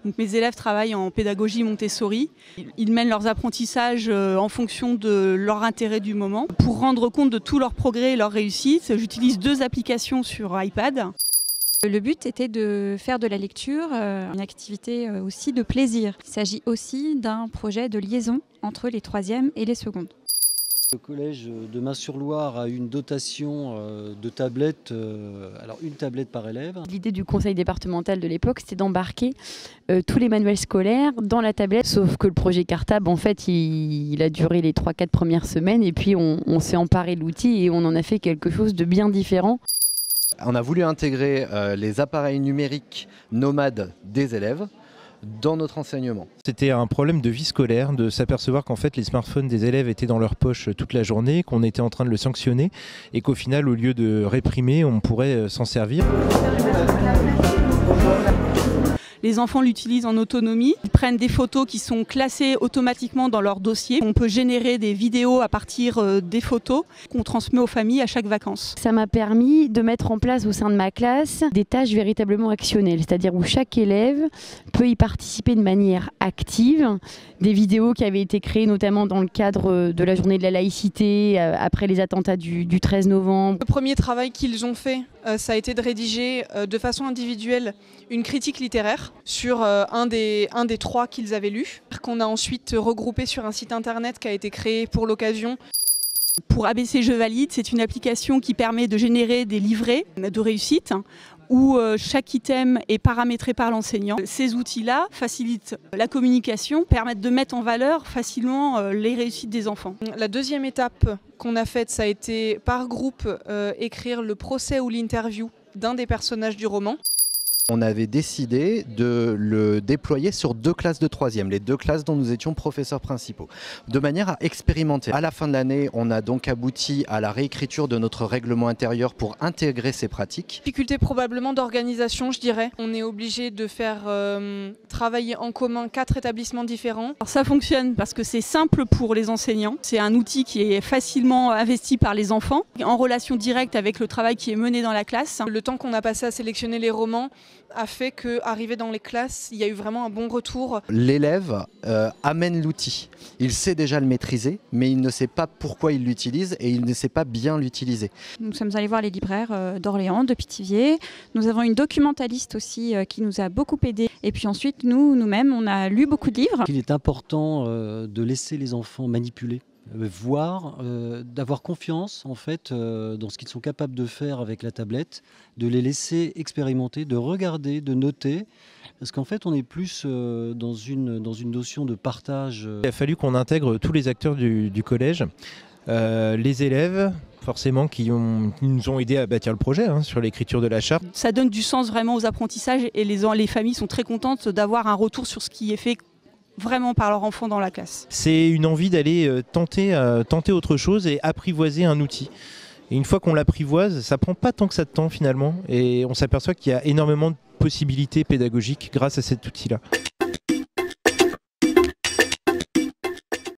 Donc, mes élèves travaillent en pédagogie Montessori. Ils mènent leurs apprentissages en fonction de leur intérêt du moment. Pour rendre compte de tous leurs progrès et leurs réussites, j'utilise 2 applications sur iPad. Le but était de faire de la lecture une activité aussi de plaisir. Il s'agit aussi d'un projet de liaison entre les 3e et les secondes. Le collège de Main-sur-Loire a une dotation de tablettes, alors une tablette par élève. L'idée du conseil départemental de l'époque, c'était d'embarquer tous les manuels scolaires dans la tablette. Sauf que le projet Cartable, en fait, il a duré les 3-4 premières semaines et puis on s'est emparé de l'outil et on en a fait quelque chose de bien différent. On a voulu intégrer les appareils numériques nomades des élèves dans notre enseignement. C'était un problème de vie scolaire, de s'apercevoir qu'en fait les smartphones des élèves étaient dans leur poche toute la journée, qu'on était en train de le sanctionner et qu'au final, au lieu de réprimer, on pourrait s'en servir. Les enfants l'utilisent en autonomie. Ils prennent des photos qui sont classées automatiquement dans leur dossier. On peut générer des vidéos à partir des photos qu'on transmet aux familles à chaque vacances. Ça m'a permis de mettre en place au sein de ma classe des tâches véritablement actionnelles, c'est-à-dire où chaque élève peut y participer de manière active. Des vidéos qui avaient été créées notamment dans le cadre de la journée de la laïcité, après les attentats du 13 novembre. Le premier travail qu'ils ont fait, ça a été de rédiger de façon individuelle une critique littéraire sur un des 3 qu'ils avaient lus, qu'on a ensuite regroupé sur un site internet qui a été créé pour l'occasion. Pour ABC Je Valide, c'est une application qui permet de générer des livrets de réussite où chaque item est paramétré par l'enseignant. Ces outils-là facilitent la communication, permettent de mettre en valeur facilement les réussites des enfants. La deuxième étape qu'on a faite, ça a été par groupe écrire le procès ou l'interview d'un des personnages du roman. On avait décidé de le déployer sur 2 classes de 3e, les 2 classes dont nous étions professeurs principaux, de manière à expérimenter. À la fin de l'année, on a donc abouti à la réécriture de notre règlement intérieur pour intégrer ces pratiques. Difficulté probablement d'organisation, je dirais. On est obligé de faire travailler en commun 4 établissements différents. Alors ça fonctionne parce que c'est simple pour les enseignants. C'est un outil qui est facilement investi par les enfants, en relation directe avec le travail qui est mené dans la classe. Le temps qu'on a passé à sélectionner les romans a fait qu'arrivé dans les classes, il y a eu vraiment un bon retour. L'élève amène l'outil. Il sait déjà le maîtriser, mais il ne sait pas pourquoi il l'utilise et il ne sait pas bien l'utiliser. Nous sommes allés voir les libraires d'Orléans, de Pithiviers. Nous avons une documentaliste aussi qui nous a beaucoup aidés. Et puis ensuite, nous-mêmes, on a lu beaucoup de livres. Il est important de laisser les enfants manipuler. Voir, d'avoir confiance en fait dans ce qu'ils sont capables de faire avec la tablette, de les laisser expérimenter, de regarder, de noter, parce qu'en fait on est plus dans une notion de partage. Il a fallu qu'on intègre tous les acteurs du collège, les élèves forcément qui nous ont aidés à bâtir le projet sur l'écriture de la charte. Ça donne du sens vraiment aux apprentissages et les familles sont très contentes d'avoir un retour sur ce qui est fait vraiment par leur enfant dans la classe. C'est une envie d'aller tenter autre chose et apprivoiser un outil. Et une fois qu'on l'apprivoise, ça prend pas tant que ça de temps finalement et on s'aperçoit qu'il y a énormément de possibilités pédagogiques grâce à cet outil-là.